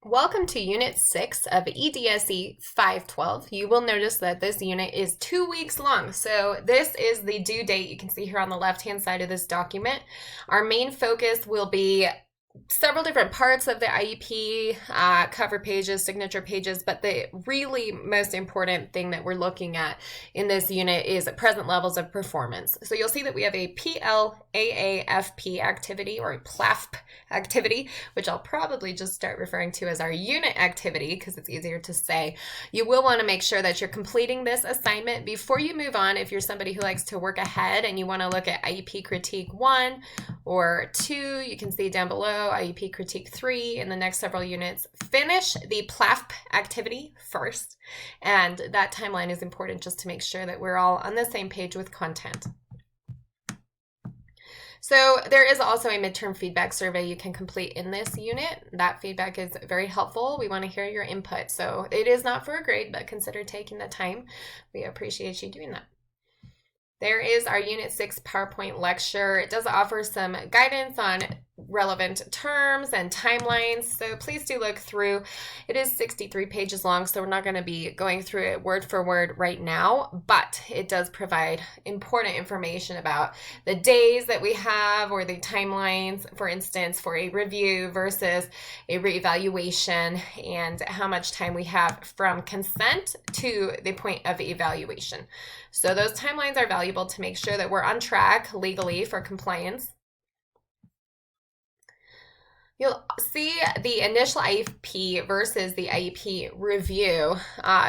Welcome to Unit 6 of EDSE 512. You will notice that this unit is 2 weeks long, so this is the due date you can see here on the left-hand side of this document. Our main focus will be several different parts of the IEP, cover pages, signature pages, but the really most important thing that we're looking at in this unit is present levels of performance. So you'll see that we have a PLAAFP activity, or a PLAFP activity, which I'll probably just start referring to as our unit activity because it's easier to say. You will want to make sure that you're completing this assignment before you move on. If you're somebody who likes to work ahead and you want to look at IEP Critique 1 or 2, you can see down below IEP Critique 3 in the next several units. Finish the PLAFP activity first, and that timeline is important just to make sure that we're all on the same page with content. So there is also a midterm feedback survey you can complete in this unit. That feedback is very helpful. We want to hear your input. So it is not for a grade, but consider taking the time. We appreciate you doing that. There is our Unit 6 PowerPoint lecture. It does offer some guidance on relevant terms and timelines, so please do look through. It is 63 pages long, so we're not going to be going through it word for word right now, but it does provide important information about the days that we have or the timelines, for instance, for a review versus a reevaluation, and how much time we have from consent to the point of evaluation. So those timelines are valuable to make sure that we're on track legally for compliance. You'll see the initial IEP versus the IEP review.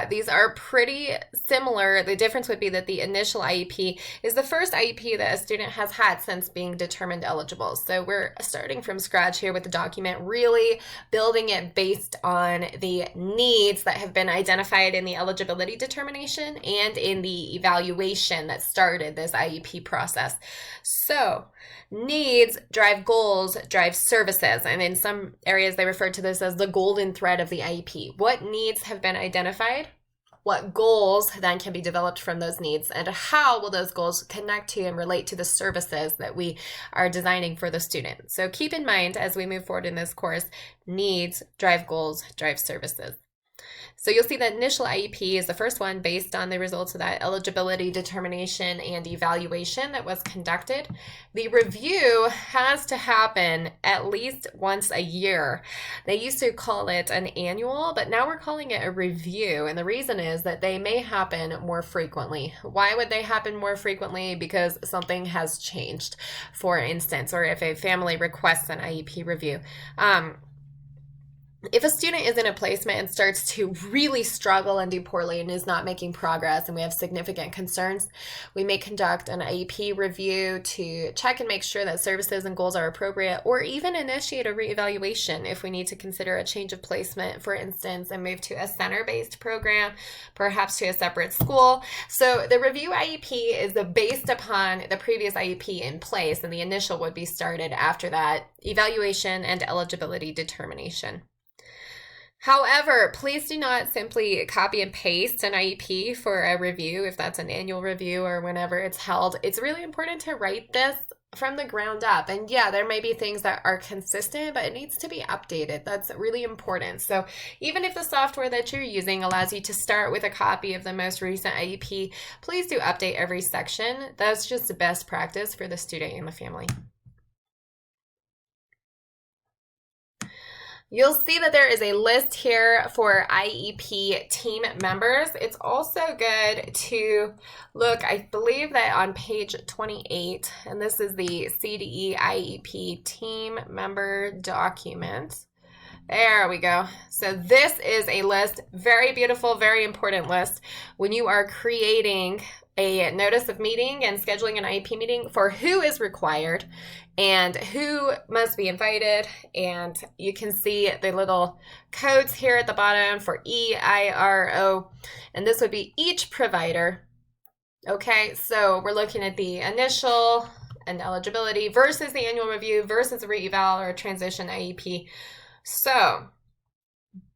These are pretty similar. The difference would be that the initial IEP is the first IEP that a student has had since being determined eligible. So we're starting from scratch here with the document, really building it based on the needs that have been identified in the eligibility determination and in the evaluation that started this IEP process. So needs drive goals, drive services, and in some areas they refer to this as the golden thread of the IEP. What needs have been identified? What goals then can be developed from those needs, and how will those goals connect to and relate to the services that we are designing for the student? So keep in mind as we move forward in this course, needs drive goals, drive services. So you'll see the initial IEP is the first one based on the results of that eligibility determination and evaluation that was conducted. The review has to happen at least once a year. They used to call it an annual, but now we're calling it a review. And the reason is that they may happen more frequently. Why would they happen more frequently? Because something has changed, for instance, or if a family requests an IEP review. If a student is in a placement and starts to really struggle and do poorly and is not making progress and we have significant concerns, we may conduct an IEP review to check and make sure that services and goals are appropriate, or even initiate a reevaluation if we need to consider a change of placement, for instance, and move to a center-based program, perhaps to a separate school. So the review IEP is based upon the previous IEP in place, and the initial would be started after that evaluation and eligibility determination. However, please do not simply copy and paste an IEP for a review if that's an annual review or whenever it's held. It's really important to write this from the ground up. And yeah, there may be things that are consistent, but it needs to be updated. That's really important. So even if the software that you're using allows you to start with a copy of the most recent IEP, please do update every section. That's just the best practice for the student and the family. You'll see that there is a list here for IEP team members. It's also good to look, I believe that on page 28, and this is the CDE IEP team member document. There we go. So this is a list, very beautiful, very important list. When you are creating a notice of meeting and scheduling an IEP meeting for who is required and who must be invited, and you can see the little codes here at the bottom for EIRO, and this would be each provider. Okay, so we're looking at the initial and eligibility versus the annual review versus a re-eval or a transition IEP. So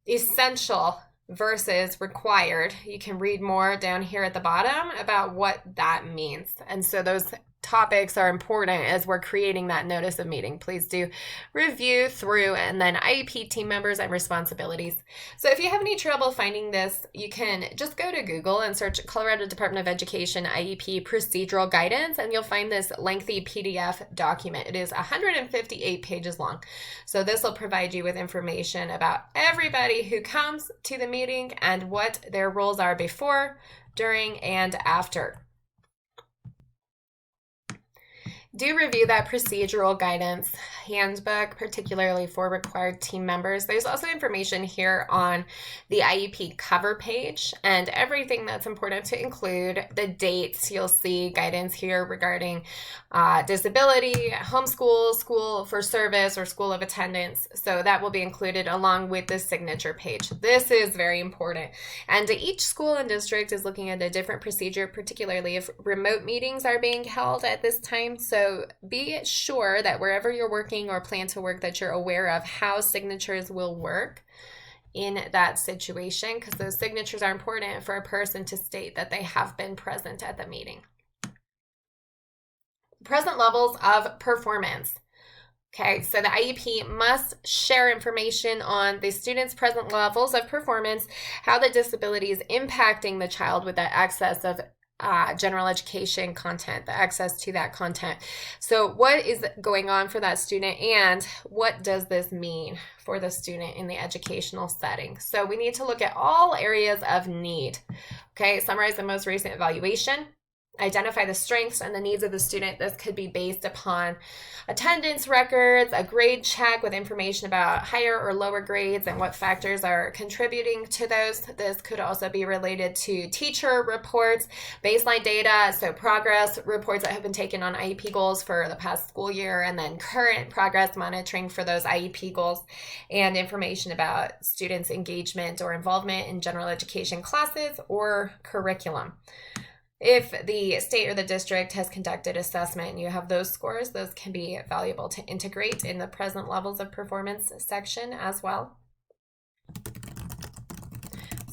essential versus required. You can read more down here at the bottom about what that means. And so those topics are important as we're creating that notice of meeting. Please do review through, and then IEP team members and responsibilities. So if you have any trouble finding this, you can just go to Google and search Colorado Department of Education IEP procedural guidance, and you'll find this lengthy PDF document. It is 158 pages long. So this will provide you with information about everybody who comes to the meeting and what their roles are before, during, and after. Do review that procedural guidance handbook, particularly for required team members. There's also information here on the IEP cover page and everything that's important to include. The dates, you'll see guidance here regarding disability, homeschool, school for service, or school of attendance. So that will be included along with the signature page. This is very important. And each school and district is looking at a different procedure, particularly if remote meetings are being held at this time. So be sure that wherever you're working or plan to work, that you're aware of how signatures will work in that situation, because those signatures are important for a person to state that they have been present at the meeting. Present levels of performance. Okay, so the IEP must share information on the student's present levels of performance, how the disability is impacting the child with that access of general education content, the access to that content. So what is going on for that student, and what does this mean for the student in the educational setting? So we need to look at all areas of need. Okay, summarize the most recent evaluation. Identify the strengths and the needs of the student. This could be based upon attendance records, a grade check with information about higher or lower grades and what factors are contributing to those. This could also be related to teacher reports, baseline data, so progress reports that have been taken on IEP goals for the past school year, and then current progress monitoring for those IEP goals, and information about students' engagement or involvement in general education classes or curriculum. If the state or the district has conducted assessment and you have those scores, those can be valuable to integrate in the present levels of performance section as well.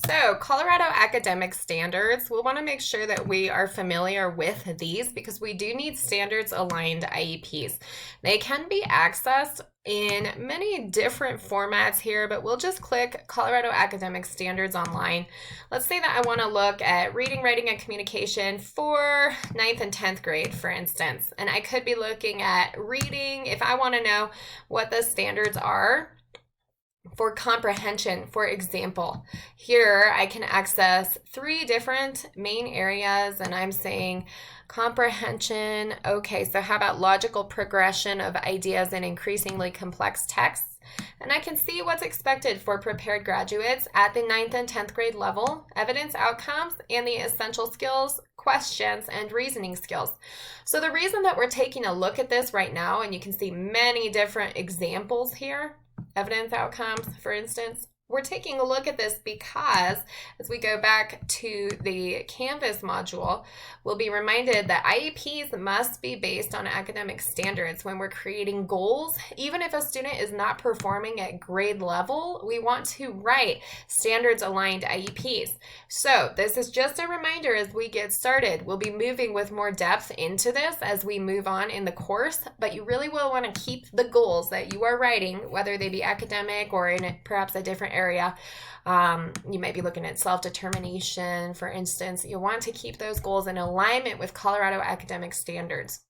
So Colorado academic standards, we'll want to make sure that we are familiar with these, because we do need standards aligned IEPs. They can be accessed in many different formats here, but we'll just click Colorado academic standards online. Let's say that I want to look at reading, writing, and communication for 9th and 10th grade, for instance. And I could be looking at reading if I want to know what the standards are for comprehension. For example, here I can access 3 different main areas, and I'm saying comprehension. Okay, so how about logical progression of ideas in increasingly complex texts? And I can see what's expected for prepared graduates at the 9th and 10th grade level, evidence outcomes, and the essential skills, questions, and reasoning skills. So the reason that we're taking a look at this right now, and you can see many different examples here, evidence outcomes, for instance, we're taking a look at this because as we go back to the Canvas module, we'll be reminded that IEPs must be based on academic standards when we're creating goals. Even if a student is not performing at grade level, we want to write standards aligned IEPs. So this is just a reminder as we get started. We'll be moving with more depth into this as we move on in the course, but you really will want to keep the goals that you are writing, whether they be academic or in perhaps a different area. You might be looking at self-determination, for instance. You want to keep those goals in alignment with Colorado academic standards.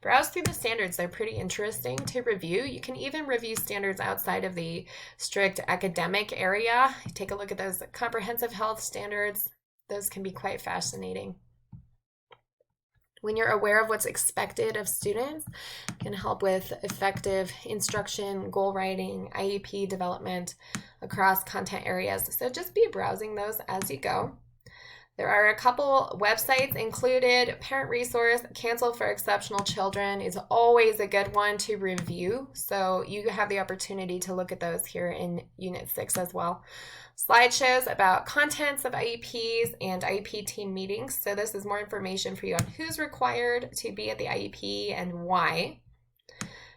Browse through the standards. They're pretty interesting to review. You can even review standards outside of the strict academic area. Take a look at those comprehensive health standards. Those can be quite fascinating. When you're aware of what's expected of students, it can help with effective instruction, goal writing, IEP development across content areas. So just be browsing those as you go. There are a couple websites included. Parent resource, Cancel for Exceptional Children is always a good one to review. So you have the opportunity to look at those here in Unit 6 as well. Slideshows about contents of IEPs and IEP team meetings. So this is more information for you on who's required to be at the IEP and why.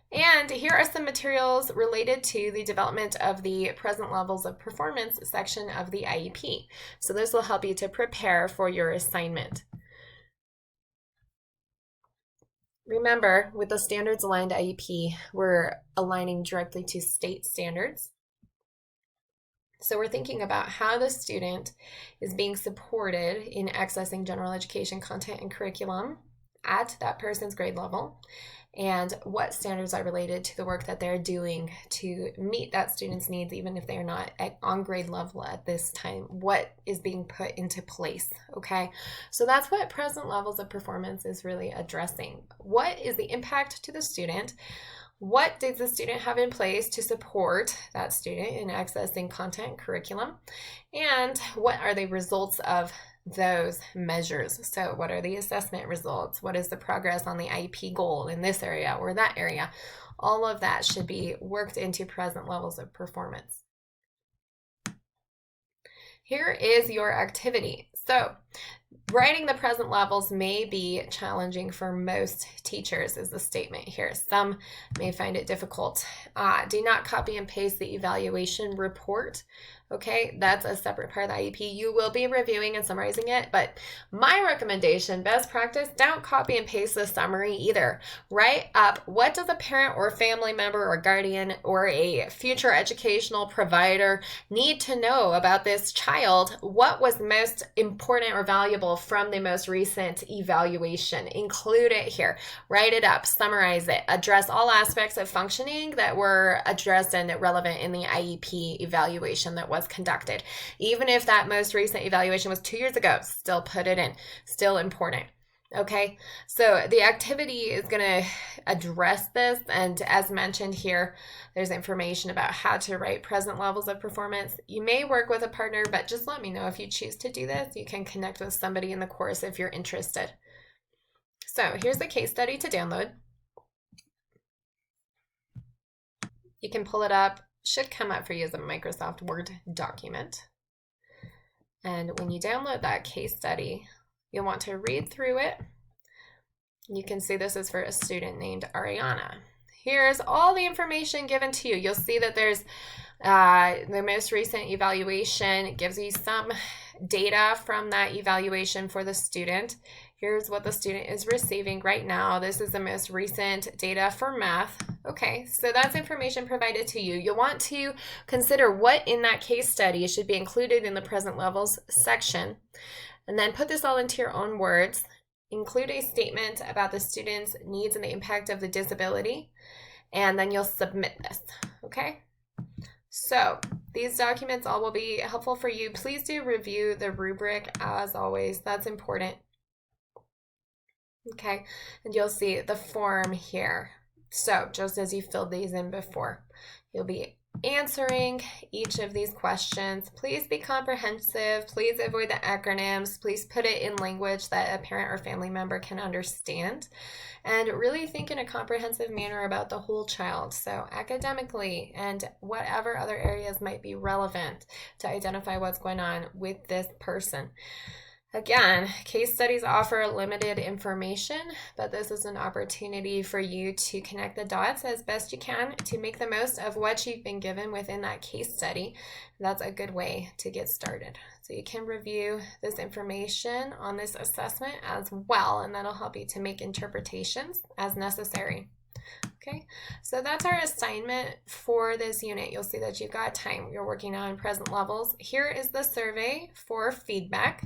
And here are some materials related to the development of the present levels of performance section of the IEP. So this will help you to prepare for your assignment. Remember, with the standards aligned IEP, we're aligning directly to state standards. So we're thinking about how the student is being supported in accessing general education content and curriculum at that person's grade level, and what standards are related to the work that they're doing to meet that student's needs, even if they're not on grade level at this time. What is being put into place, okay? So that's what present levels of performance is really addressing. What is the impact to the student? What does the student have in place to support that student in accessing content and curriculum? And what are the results of those measures? So what are the assessment results? What is the progress on the IEP goal in this area or that area? All of that should be worked into present levels of performance. Here is your activity. So writing the present levels may be challenging for most teachers is the statement here. Some may find it difficult. Do not copy and paste the evaluation report. Okay, that's a separate part of the IEP. You will be reviewing and summarizing it, but my recommendation, best practice, don't copy and paste the summary either. Write up what does a parent or family member or guardian or a future educational provider need to know about this child. What was most important or valuable from the most recent evaluation? Include it here. Write it up, summarize it, address all aspects of functioning that were addressed and relevant in the IEP evaluation that was conducted. Even if that most recent evaluation was 2 years ago, still put it in. Still important. Okay, so the activity is going to address this, and as mentioned here, there's information about how to write present levels of performance. You may work with a partner, but just let me know if you choose to do this. You can connect with somebody in the course if you're interested. So here's the case study to download. You can pull it up. Should come up for you as a Microsoft Word document. And when you download that case study, you'll want to read through it. You can see this is for a student named Ariana. Here's all the information given to you. You'll see that there's the most recent evaluation. It gives you some data from that evaluation for the student. Here's what the student is receiving right now. This is the most recent data for math. Okay, so that's information provided to you. You'll want to consider what in that case study should be included in the present levels section, and then put this all into your own words. Include a statement about the student's needs and the impact of the disability, and then you'll submit this, okay? So these documents all will be helpful for you. Please do review the rubric as always. That's important. Okay, and you'll see the form here. So just as you filled these in before, you'll be answering each of these questions. Please be comprehensive. Please avoid the acronyms. Please put it in language that a parent or family member can understand. And really think in a comprehensive manner about the whole child. So academically and whatever other areas might be relevant to identify what's going on with this person. Again, case studies offer limited information, but this is an opportunity for you to connect the dots as best you can to make the most of what you've been given within that case study. That's a good way to get started. So you can review this information on this assessment as well, and that'll help you to make interpretations as necessary. Okay, so that's our assignment for this unit. You'll see that you've got time. You're working on present levels. Here is the survey for feedback.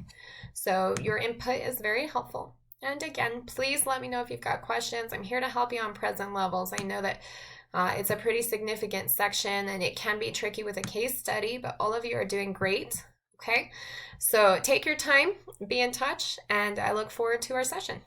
So your input is very helpful. And again, please let me know if you've got questions. I'm here to help you on present levels. I know that it's a pretty significant section and it can be tricky with a case study, but all of you are doing great. Okay, so take your time, be in touch, and I look forward to our session.